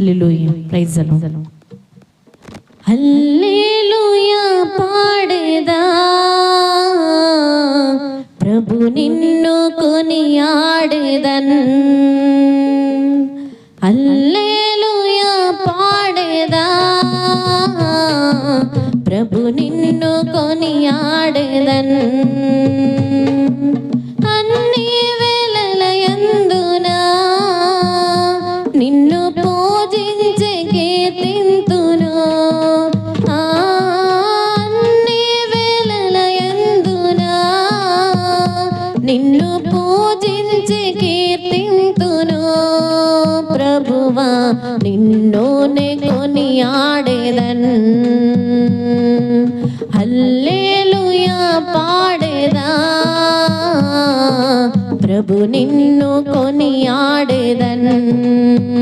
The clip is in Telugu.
Hallelujah, praise the lord. Hallelujah పాడేదా, ప్రభు నిన్ను కొనియాడేదన్. హల్లెలూయా పాడేదా, ప్రభు నిన్ను కొనియాడేదన్. అన్ని వేళలయందున నిన్ను పూజించే కీర్తింతును. అన్ని వేళలయందున నిన్ను పూజించే కీర్తింతును. ప్రభువా నిన్నునే కొనియాడేదన్. హల్లెలూయా పాడేదా, ప్రభు నిన్ను కొనియాడేదన్.